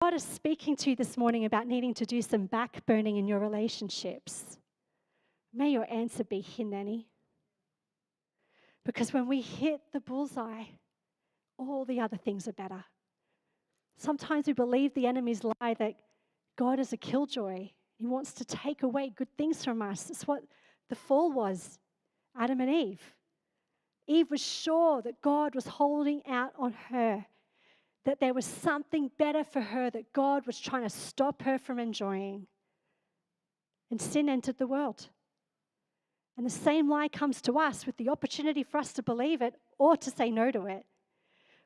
God is speaking to you this morning about needing to do some backburning in your relationships. May your answer be Hineni. Because when we hit the bullseye, all the other things are better. Sometimes we believe the enemy's lie that God is a killjoy. He wants to take away good things from us. That's what the fall was, Adam and Eve. Eve was sure that God was holding out on her, that there was something better for her that God was trying to stop her from enjoying. And sin entered the world. And the same lie comes to us with the opportunity for us to believe it or to say no to it,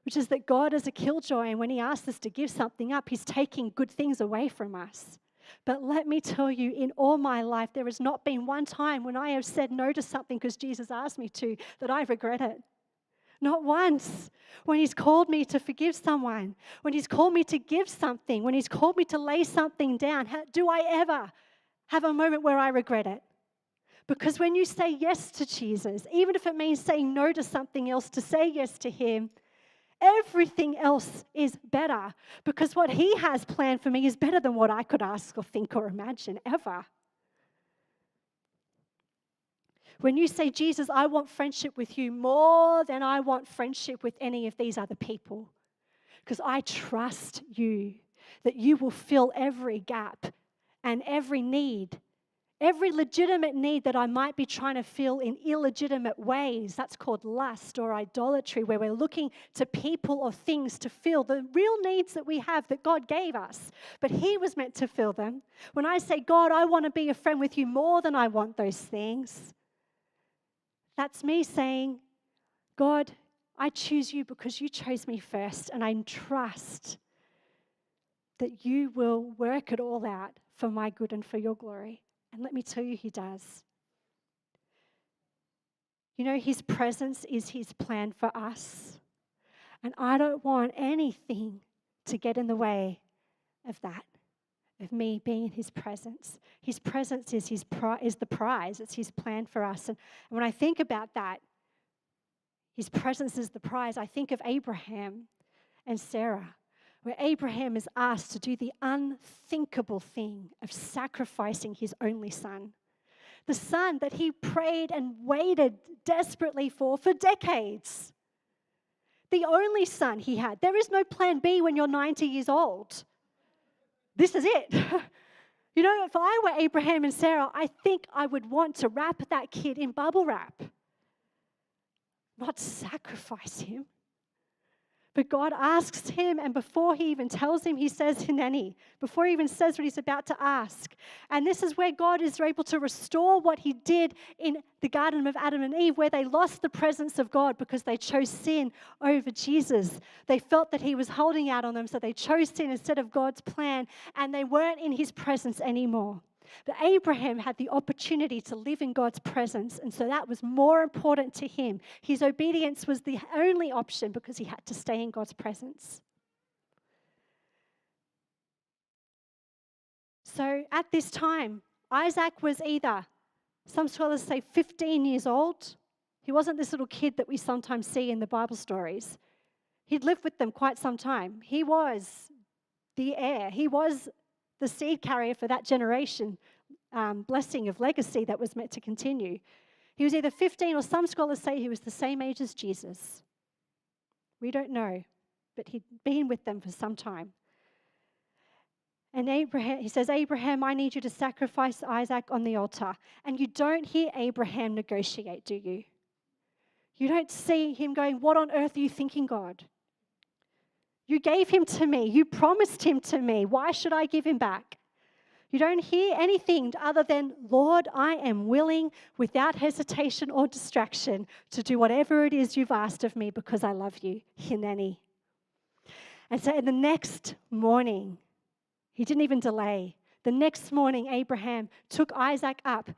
which is that God is a killjoy, and when he asks us to give something up, he's taking good things away from us. But let me tell you, in all my life, there has not been one time when I have said no to something because Jesus asked me to that I regret it. Not once. When he's called me to forgive someone, when he's called me to give something, when he's called me to lay something down, do I ever have a moment where I regret it? Because when you say yes to Jesus, even if it means saying no to something else, to say yes to him, everything else is better. Because what he has planned for me is better than what I could ask or think or imagine ever. When you say, Jesus, I want friendship with you more than I want friendship with any of these other people, because I trust you that you will fill every gap and every need, every legitimate need that I might be trying to fill in illegitimate ways. That's called lust or idolatry, where we're looking to people or things to fill the real needs that we have that God gave us, but he was meant to fill them. When I say, God, I want to be a friend with you more than I want those things, that's me saying, God, I choose you because you chose me first, and I trust that you will work it all out for my good and for your glory. And let me tell you, he does. You know, his presence is his plan for us. And I don't want anything to get in the way of that, of me being in his presence. His presence is the prize. It's his plan for us. And when I think about that, his presence is the prize, I think of Abraham and Sarah, where Abraham is asked to do the unthinkable thing of sacrificing his only son. The son that he prayed and waited desperately for decades. The only son he had. There is no plan B when you're 90 years old. This is it. You know, if I were Abraham and Sarah, I think I would want to wrap that kid in bubble wrap, not sacrifice him. But God asks him, and before he even tells him, he says, Hineni, before he even says what he's about to ask. And this is where God is able to restore what he did in the Garden of Adam and Eve, where they lost the presence of God because they chose sin over Jesus. They felt that he was holding out on them, so they chose sin instead of God's plan, and they weren't in his presence anymore. But Abraham had the opportunity to live in God's presence, and so that was more important to him. His obedience was the only option because he had to stay in God's presence. So at this time, Isaac was either, some scholars say 15 years old. He wasn't this little kid that we sometimes see in the Bible stories. He'd lived with them quite some time. He was the heir. He was the seed carrier for that generation, blessing of legacy that was meant to continue. He was either 15, or some scholars say he was the same age as Jesus. We don't know, but he'd been with them for some time. And Abraham, he says, Abraham, I need you to sacrifice Isaac on the altar. And you don't hear Abraham negotiate, do you? You don't see him going, what on earth are you thinking, God? You gave him to me. You promised him to me. Why should I give him back? You don't hear anything other than, Lord, I am willing without hesitation or distraction to do whatever it is you've asked of me because I love you. Hineni. And so the next morning, he didn't even delay. The next morning, Abraham took Isaac up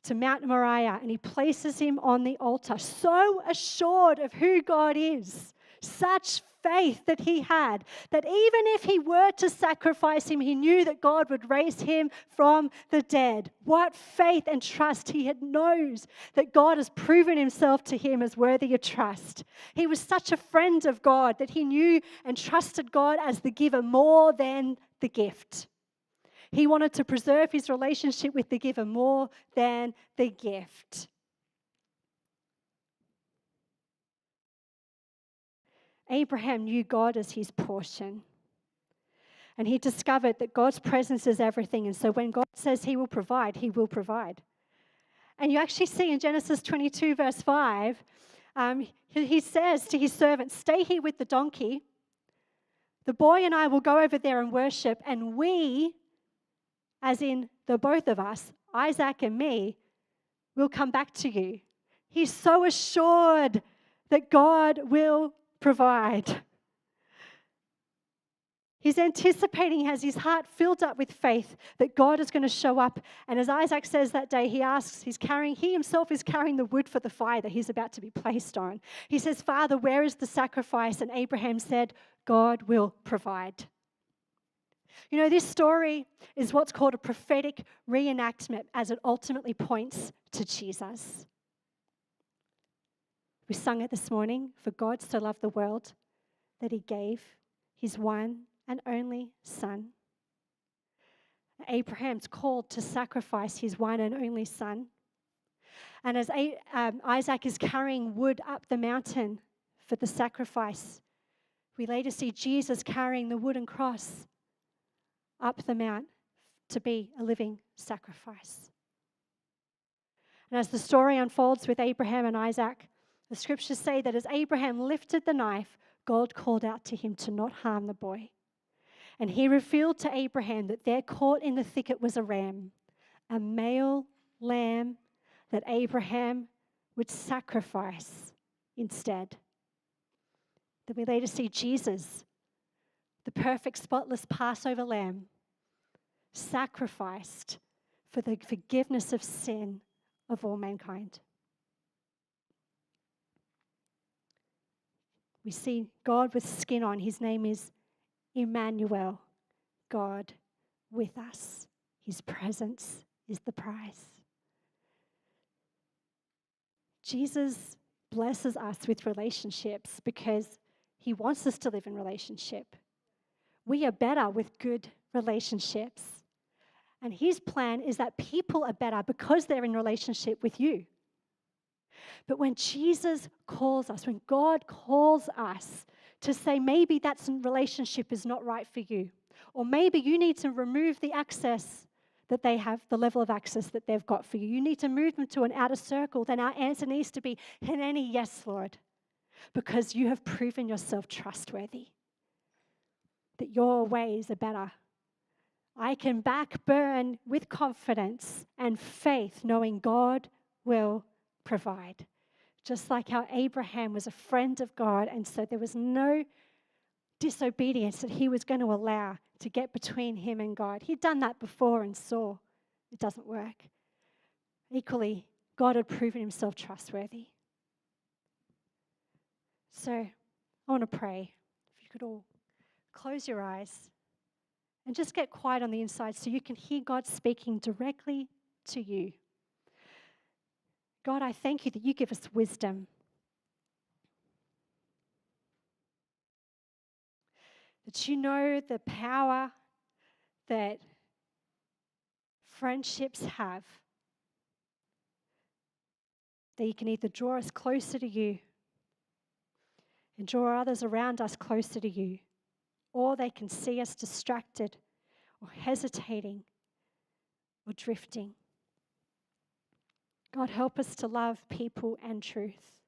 to Mount Moriah and he places him on the altar, so assured of who God is, such faith that he had, that even if he were to sacrifice him, he knew that God would raise him from the dead. What faith and trust he had knows that God has proven himself to him as worthy of trust. He was such a friend of God that he knew and trusted God as the giver more than the gift. He wanted to preserve his relationship with the giver more than the gift. Abraham knew God as his portion. And he discovered that God's presence is everything. And so when God says he will provide, he will provide. And you actually see in Genesis 22, verse 5, he says to his servant, "Stay here with the donkey. The boy and I will go over there and worship. And we, as in the both of us, Isaac and me, will come back to you." He's so assured that God will provide. He's anticipating, has his heart filled up with faith that God is going to show up. And as Isaac says that day, he himself is carrying the wood for the fire that he's about to be placed on. He says, "Father, where is the sacrifice?" And Abraham said, "God will provide." You know, this story is what's called a prophetic reenactment as it ultimately points to Jesus. We sung it this morning, "For God so loved the world that he gave his one and only son." Abraham's called to sacrifice his one and only son. And as Isaac is carrying wood up the mountain for the sacrifice, we later see Jesus carrying the wooden cross up the mount to be a living sacrifice. And as the story unfolds with Abraham and Isaac, the scriptures say that as Abraham lifted the knife, God called out to him to not harm the boy. And he revealed to Abraham that there caught in the thicket was a ram, a male lamb that Abraham would sacrifice instead. Then we later see Jesus, the perfect, spotless Passover lamb, sacrificed for the forgiveness of sin of all mankind. We see God with skin on. His name is Emmanuel, God with us. His presence is the prize. Jesus blesses us with relationships because he wants us to live in relationship. We are better with good relationships. And his plan is that people are better because they're in relationship with you. But when Jesus calls us, when God calls us to say maybe that relationship is not right for you, or maybe you need to remove the access that they have, the level of access that they've got for you, you need to move them to an outer circle, then our answer needs to be, "Hineni, yes, Lord," because you have proven yourself trustworthy, that your ways are better. I can backburn with confidence and faith, knowing God will provide. Just like how Abraham was a friend of God, and so there was no disobedience that he was going to allow to get between him and God. He'd done that before and saw it doesn't work. Equally, God had proven himself trustworthy. So I want to pray. If you could all close your eyes and just get quiet on the inside so you can hear God speaking directly to you. God, I thank you that you give us wisdom. That you know the power that friendships have. That you can either draw us closer to you and draw others around us closer to you, or they can see us distracted or hesitating or drifting. God, help us to love people and truth.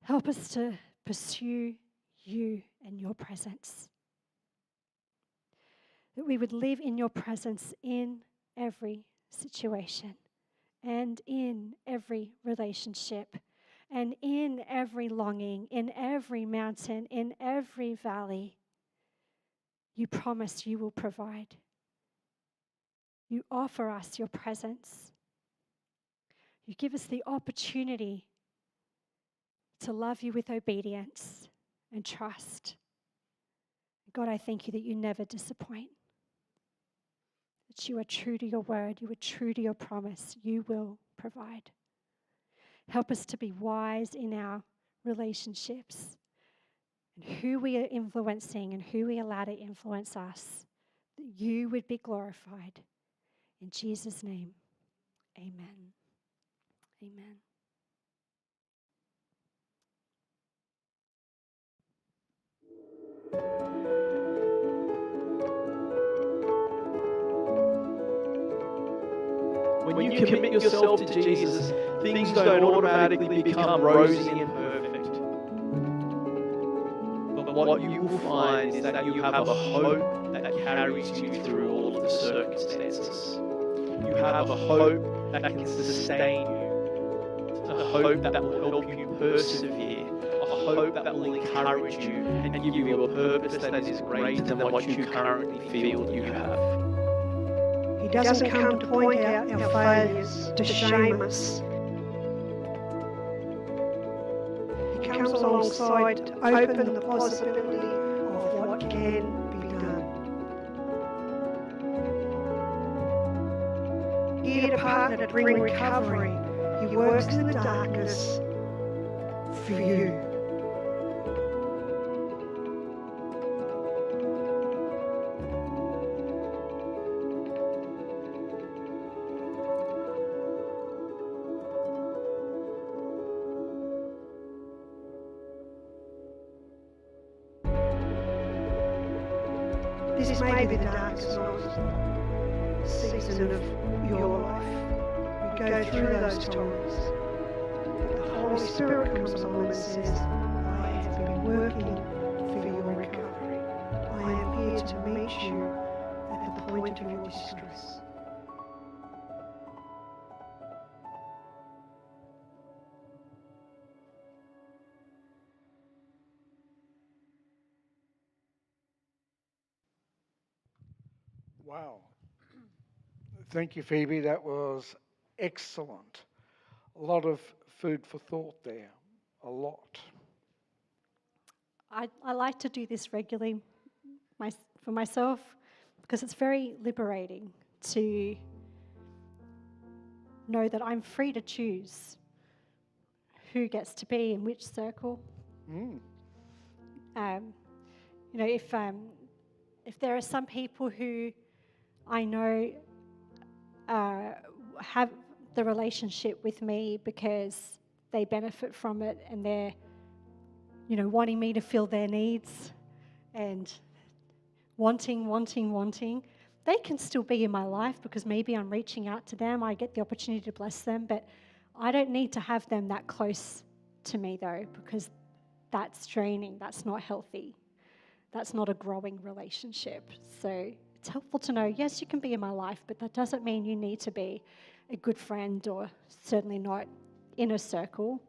Help us to pursue you and your presence. That we would live in your presence in every situation and in every relationship and in every longing, in every mountain, in every valley. You promise you will provide. You offer us your presence. You give us the opportunity to love you with obedience and trust. God, I thank you that you never disappoint, that you are true to your word, you are true to your promise, you will provide. Help us to be wise in our relationships and who we are influencing and who we allow to influence us, that you would be glorified. In Jesus' name, amen. Amen. When you commit yourself to Jesus, things don't automatically become rosy and perfect. But what you will find is that you have a hope that carries you through all of the circumstances. You have a hope that can sustain you, a hope that will help you persevere, a hope that will encourage you and give you a purpose that is greater than what you currently feel you have. He doesn't come to point out our failures, to shame us. He comes alongside to open the possibility of what can be done. Here to partner to bring recovery, he works in the darkness for you. This may be the darkest night, season of your life. We go through those times. But the Holy Spirit comes along and says, I have been working for your recovery. I am here to meet you at the point of your distress. Wow. Thank you, Phoebe. That was excellent. A lot of food for thought there. A lot. I like to do this regularly for myself because it's very liberating to know that I'm free to choose who gets to be in which circle. If there are some people who I know have the relationship with me because they benefit from it and they're, wanting me to fill their needs and wanting, they can still be in my life because maybe I'm reaching out to them. I get the opportunity to bless them, but I don't need to have them that close to me though, because that's draining. That's not healthy. That's not a growing relationship. So it's helpful to know, yes, you can be in my life, but that doesn't mean you need to be a good friend or certainly not in a circle.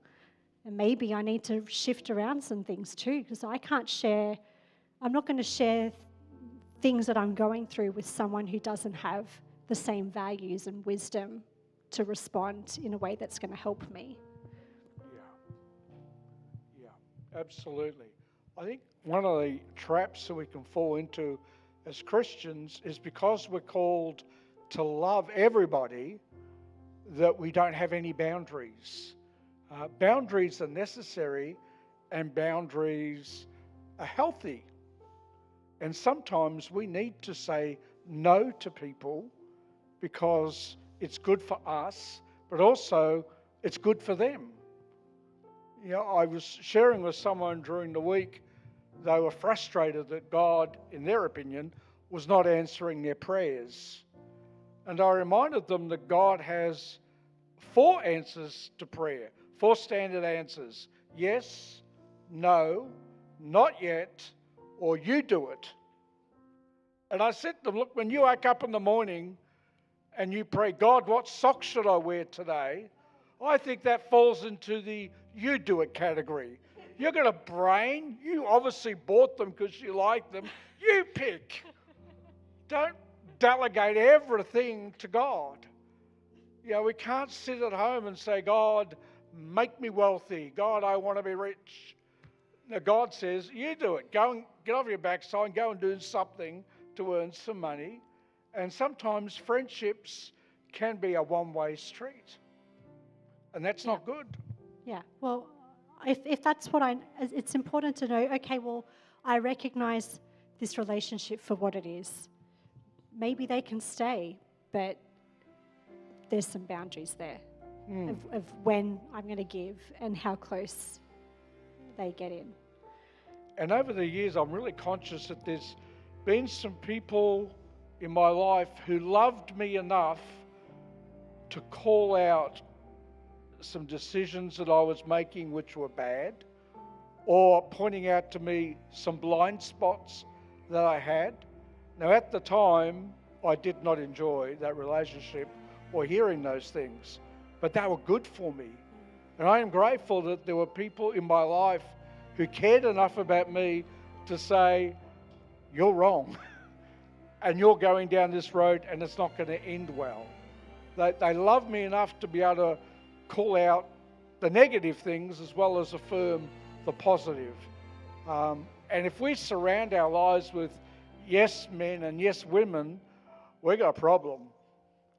And maybe I need to shift around some things too, because I'm not going to share things that I'm going through with someone who doesn't have the same values and wisdom to respond in a way that's going to help me. Yeah, absolutely. I think one of the traps that we can fall into as Christians is because we're called to love everybody, that we don't have any boundaries. Boundaries are necessary and boundaries are healthy. And sometimes we need to say no to people because it's good for us, but also it's good for them. I was sharing with someone during the week, they were frustrated that God, in their opinion, was not answering their prayers. And I reminded them that God has 4 answers to prayer, 4 standard answers. Yes, no, not yet, or you do it. And I said to them, look, when you wake up in the morning and you pray, God, what socks should I wear today? I think that falls into the you do it category. You've got a brain. You obviously bought them because you like them. You pick. Don't delegate everything to God. We can't sit at home and say, God, make me wealthy. God, I want to be rich. Now, God says, you do it. Go and get off your backside, go and do something to earn some money. And sometimes friendships can be a one-way street. And that's not good. Yeah, well, if that's what it's important to know, okay, well, I recognize this relationship for what it is. Maybe they can stay, but there's some boundaries there of when I'm going to give and how close they get in. And over the years, I'm really conscious that there's been some people in my life who loved me enough to call out some decisions that I was making which were bad, or pointing out to me some blind spots that I had. Now, at the time, I did not enjoy that relationship or hearing those things, but they were good for me. And I am grateful that there were people in my life who cared enough about me to say, you're wrong, and you're going down this road and it's not going to end well. They love me enough to be able to call out the negative things as well as affirm the positive. And if we surround our lives with yes men and yes women, we've got a problem,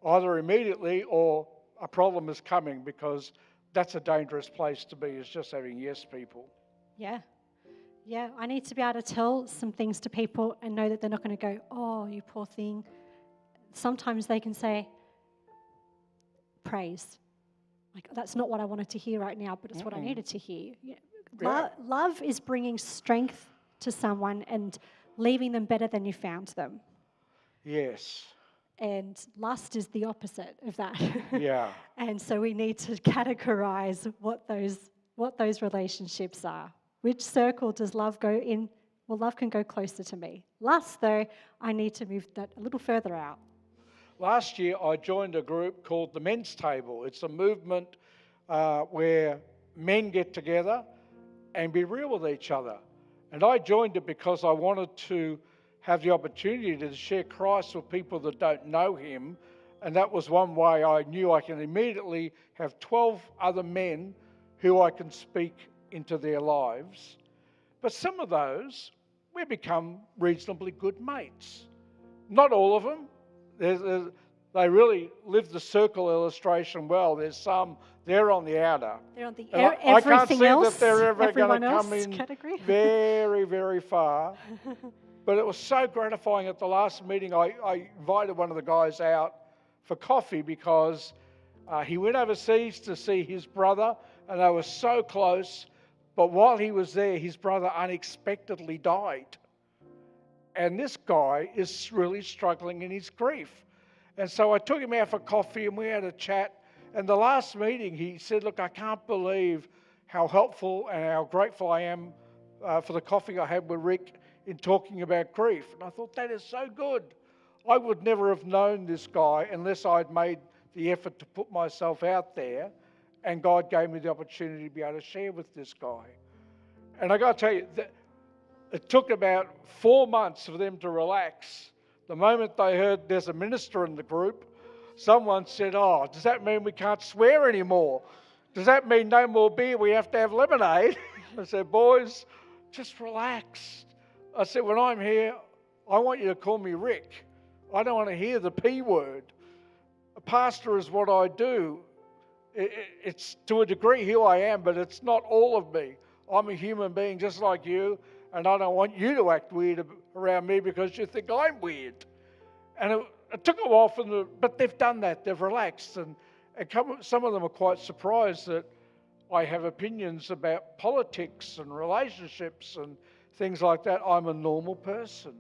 either immediately or a problem is coming, because that's a dangerous place to be, is just having yes people. Yeah. Yeah, I need to be able to tell some things to people and know that they're not going to go, oh, you poor thing. Sometimes they can say, praise. Like, that's not what I wanted to hear right now, but it's what I needed to hear. Yeah. Love is bringing strength to someone and leaving them better than you found them. Yes. And lust is the opposite of that. Yeah. And so we need to categorize what those relationships are. Which circle does love go in? Well, love can go closer to me. Lust, though, I need to move that a little further out. Last year, I joined a group called the Men's Table. It's a movement where men get together and be real with each other. And I joined it because I wanted to have the opportunity to share Christ with people that don't know him. And that was one way I knew I can immediately have 12 other men who I can speak into their lives. But some of those, we become reasonably good mates. Not all of them. They really live the circle illustration well. There's some, they're on the outer. They're on the And everything I can't see else, that they're ever everyone going to else come in category. very, very far. But it was so gratifying at the last meeting. I invited one of the guys out for coffee because he went overseas to see his brother, and they were so close. But while he was there, his brother unexpectedly died. And this guy is really struggling in his grief. And so I took him out for coffee and we had a chat. And the last meeting, he said, look, I can't believe how helpful and how grateful I am for the coffee I had with Rick in talking about grief. And I thought, that is so good. I would never have known this guy unless I'd made the effort to put myself out there. And God gave me the opportunity to be able to share with this guy. And I got to tell you, it took about 4 months for them to relax. The moment they heard there's a minister in the group, someone said, oh, does that mean we can't swear anymore? Does that mean no more beer, we have to have lemonade? I said, boys, just relax. I said, when I'm here, I want you to call me Rick. I don't want to hear the P word. A pastor is what I do. It's to a degree who I am, but it's not all of me. I'm a human being just like you, and I don't want you to act weird around me because you think I'm weird. And it took a while for them, but they've done that. They've relaxed, and some of them are quite surprised that I have opinions about politics and relationships and things like that. I'm a normal person.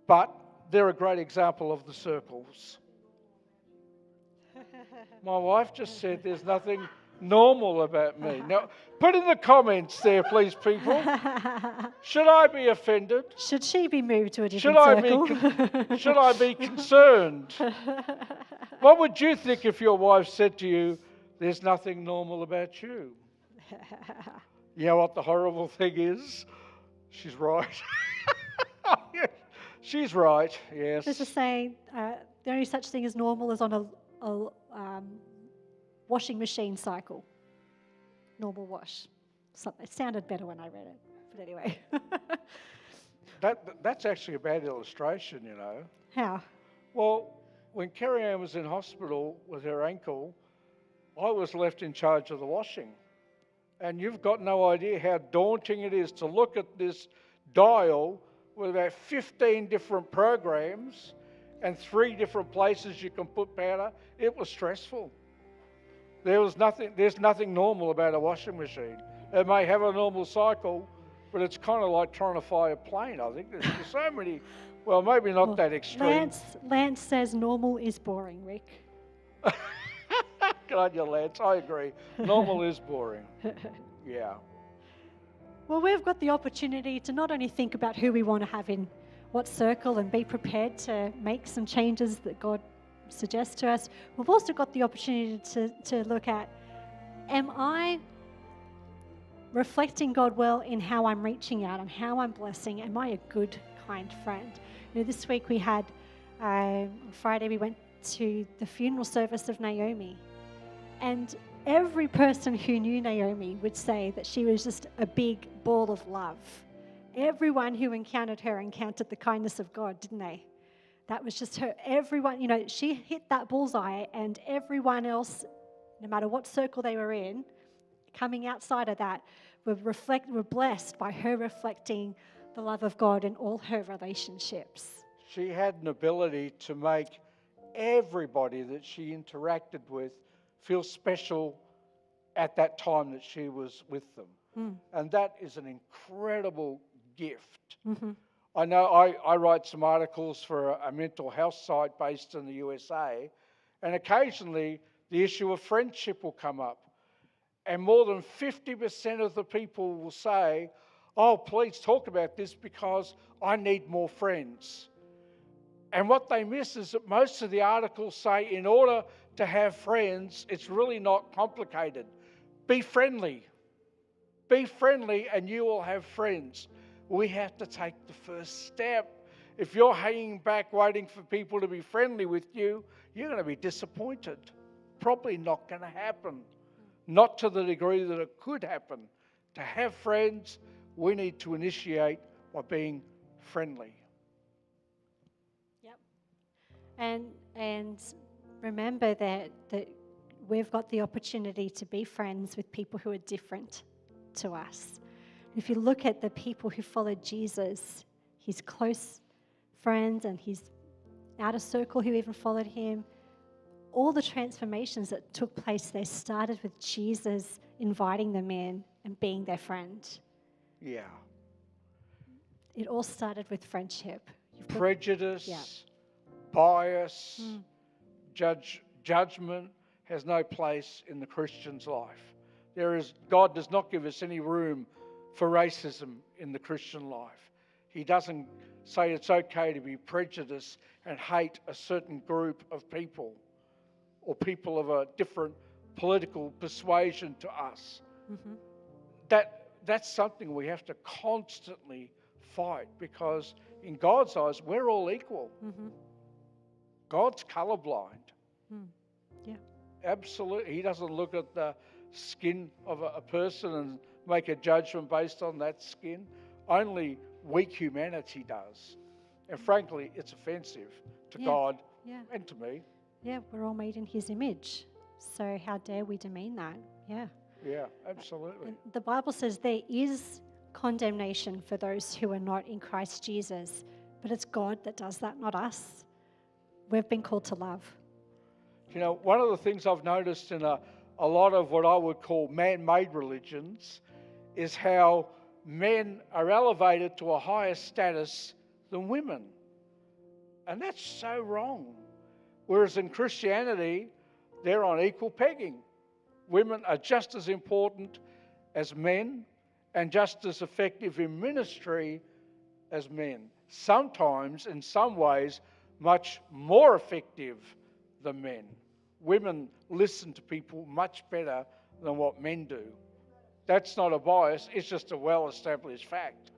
But they're a great example of the circles. My wife just said there's nothing normal about me. Now, put in the comments there, please, people. Should I be offended? Should she be moved to a different circle? Should I be concerned? What would you think if your wife said to you, there's nothing normal about you? You know what the horrible thing is? She's right. She's right, yes. There's a saying, the only such thing as normal is on a washing machine cycle. normal wash. Something, it sounded better when I read it. But anyway. That's actually a bad illustration, you know. How? Well, when Carrie Ann was in hospital with her ankle, I was left in charge of the washing. And you've got no idea how daunting it is to look at this dial with about 15 different programs and 3 different places you can put powder. It was stressful. There's nothing normal about a washing machine. It may have a normal cycle, but it's kind of like trying to fly a plane, I think. There's so many, well, maybe not that extreme. Lance says normal is boring, Rick. Good on you, Lance. I agree. Normal is boring. Yeah. Well, we've got the opportunity to not only think about who we want to have in what circle and be prepared to make some changes that God suggests to us, we've also got the opportunity to look at, am I reflecting God well in how I'm reaching out and how I'm blessing? Am I a good, kind friend? You know, this week we had, on Friday we went to the funeral service of Naomi, and every person who knew Naomi would say that she was just a big ball of love. Everyone who encountered her encountered the kindness of God, didn't they? That was just her. Everyone, you know, she hit that bullseye, and everyone else, no matter what circle they were in, coming outside of that, were blessed by her reflecting the love of God in all her relationships. She had an ability to make everybody that she interacted with feel special at that time that she was with them. And that is an incredible gift. Mm-hmm. I know I write some articles for a mental health site based in the USA, and occasionally the issue of friendship will come up. And more than 50% of the people will say, oh, please talk about this because I need more friends. And what they miss is that most of the articles say in order to have friends, it's really not complicated. Be friendly. Be friendly and you will have friends. We have to take the first step. If you're hanging back waiting for people to be friendly with you, you're going to be disappointed. Probably not going to happen. Not to the degree that it could happen. To have friends, we need to initiate by being friendly. Yep. And remember that we've got the opportunity to be friends with people who are different to us. If you look at the people who followed Jesus, his close friends and his outer circle who even followed him, all the transformations that took place, they started with Jesus inviting them in and being their friend. Yeah. It all started with friendship. Prejudice, bias, judgment has no place in the Christian's life. God does not give us any room for racism in the Christian life. He doesn't say it's okay to be prejudiced and hate a certain group of people or people of a different political persuasion to us. Mm-hmm. That's something we have to constantly fight, because in God's eyes, we're all equal. Mm-hmm. God's colorblind. Yeah. Absolutely. He doesn't look at the skin of a person and make a judgment based on that skin. Only weak humanity does. And frankly, it's offensive to God and to me. Yeah, we're all made in his image. So how dare we demean that? Yeah. Yeah, absolutely. And the Bible says there is condemnation for those who are not in Christ Jesus, but it's God that does that, not us. We've been called to love. You know, one of the things I've noticed in a lot of what I would call man-made religions is how men are elevated to a higher status than women. And that's so wrong. Whereas in Christianity, they're on equal pegging. Women are just as important as men and just as effective in ministry as men. Sometimes, in some ways, much more effective than men. Women listen to people much better than what men do. That's not a bias, it's just a well-established fact.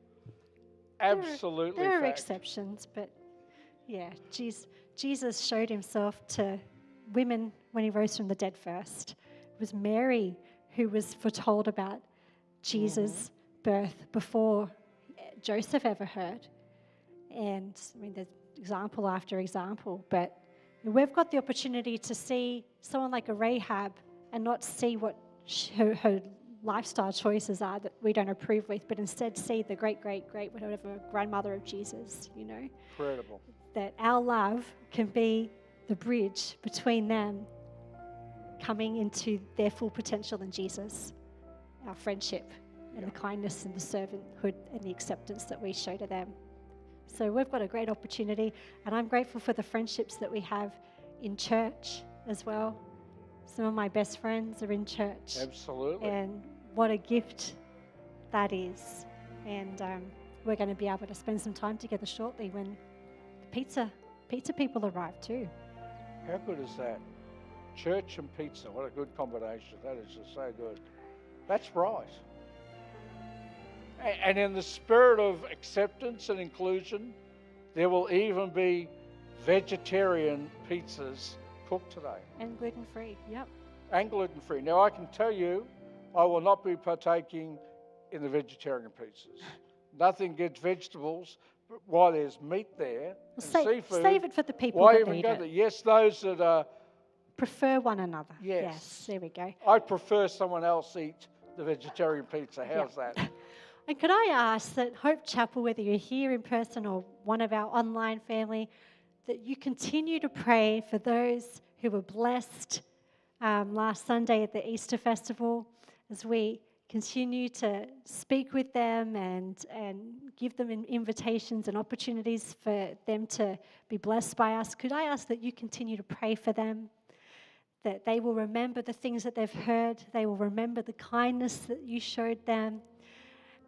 Absolutely There are fact. exceptions, but yeah, Jesus showed himself to women when he rose from the dead first. It was Mary who was foretold about Jesus' birth before Joseph ever heard. And I mean, there's example after example, but we've got the opportunity to see someone like a Rahab and not see what her lifestyle choices are that we don't approve with, but instead see the great, whatever grandmother of Jesus, you know. Incredible. That our love can be the bridge between them coming into their full potential in Jesus, our friendship and the kindness and the servanthood and the acceptance that we show to them. So we've got a great opportunity, and I'm grateful for the friendships that we have in church as well. Some of my best friends are in church. Absolutely. And what a gift that is. And we're going to be able to spend some time together shortly when the pizza people arrive too. How good is that? Church and pizza. What a good combination. That is just so good. That's right. And in the spirit of acceptance and inclusion, there will even be vegetarian pizzas cooked today. And gluten-free, yep. And gluten-free. Now, I can tell you, I will not be partaking in the vegetarian pizzas. Nothing gets vegetables, but while there's meat there, and seafood, save it for the people why that even need go it. there? Yes, those that Prefer one another. Yes. There we go. I prefer someone else eat the vegetarian pizza. How's that? And could I ask that Hope Chapel, whether you're here in person or one of our online family, that you continue to pray for those who were blessed last Sunday at the Easter Festival, as we continue to speak with them and give them invitations and opportunities for them to be blessed by us. Could I ask that you continue to pray for them, that they will remember the things that they've heard, they will remember the kindness that you showed them,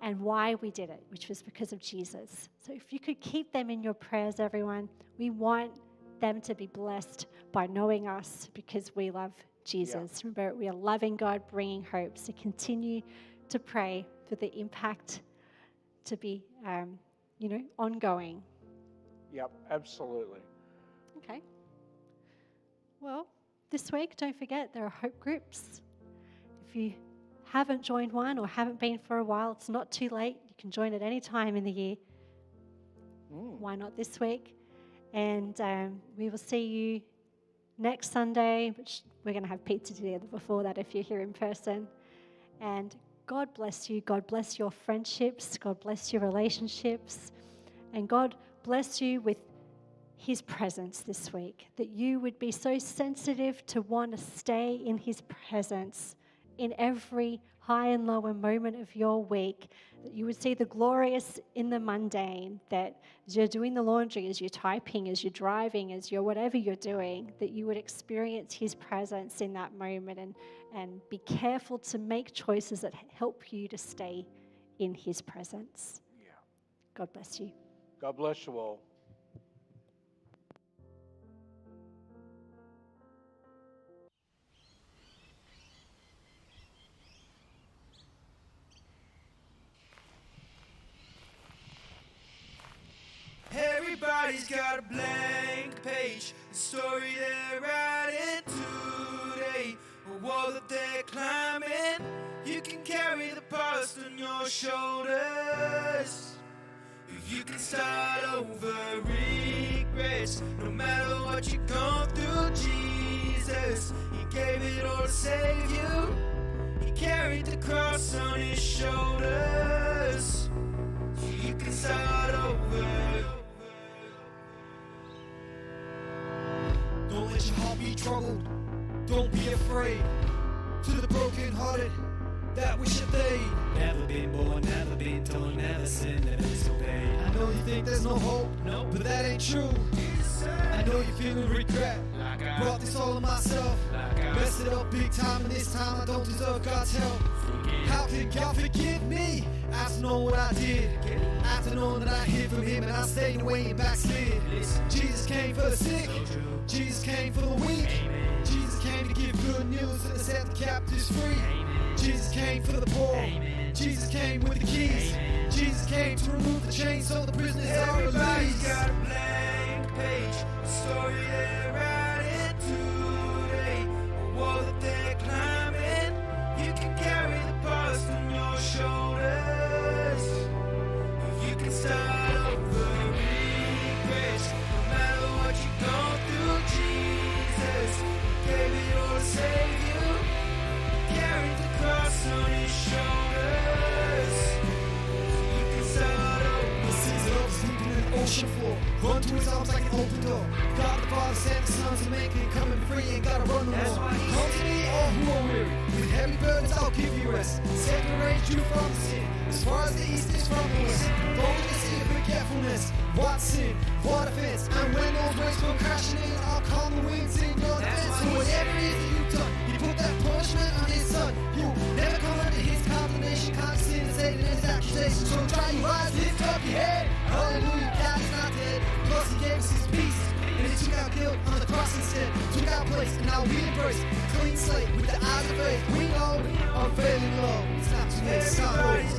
and why we did it, which was because of Jesus. So if you could keep them in your prayers, everyone, we want them to be blessed by knowing us because we love Jesus. Yeah. Remember, we are loving God, bringing hope. So continue to pray for the impact to be, ongoing. Yep, absolutely. Okay. Well, this week, don't forget, there are hope groups. If you haven't joined one or haven't been for a while, it's not too late. You can join at any time in the year. Why not this week? And we will see you next Sunday, which we're going to have pizza together before that if you're here in person. And God bless you. God bless your friendships. God bless your relationships. And God bless you with His presence this week, that you would be so sensitive to want to stay in His presence in every high and low moment of your week, that you would see the glorious in the mundane, that as you're doing the laundry, as you're typing, as you're driving, as you're whatever you're doing, that you would experience His presence in that moment and be careful to make choices that help you to stay in His presence. Yeah. God bless you. God bless you all. Everybody's got a blank page, the story they're writing today, a wall that they're climbing. You can carry the past on your shoulders. You can start over regrets, no matter what you've gone through. Jesus, He gave it all to save you. He carried the cross on His shoulders. You can start over. Don't let your heart be troubled, don't be afraid. To the broken-hearted that wish that they never been born, never been told, never sinned, never disobeyed. I know you think there's no hope, no, but that ain't true. I know you're feeling regret, brought this all on myself, messed it up big time, and this time I don't deserve God's help. How can God forgive me after knowing what I did, after knowing that I hid from Him and I stayed away and backslid? Jesus came for the sick, Jesus came for the weak, Jesus came to give good news and to set the captives free. Jesus came for the poor, Jesus came with the keys, Jesus came to remove the chains so the prisoners are released. Everybody's got a blank page, a story they're writing today, a wall that they're climbing. You can ocean floor. Run to his arms like an open door. God the Father sent the Son to make it coming free, ain't gotta run no more. Come to me, all who are weary, with heavy burdens I'll give you rest. Separate you from sin, as far as the east is from the west. Don't you see forgetfulness? What sin? What offense? And when those waves come crashing in, I'll calm the winds in your defense. So whatever it is that you've done, he put that punishment on his son. You never come under his condemnation, can't sin and Satan his accusation. So dry your eyes, lift up your head. Hallelujah, God is not dead. Plus he gave us his peace, and he took our guilt on the cross instead. Took our place, and now we embrace a clean slate with the eyes of faith. We know unfailing love. It's not too late to start over.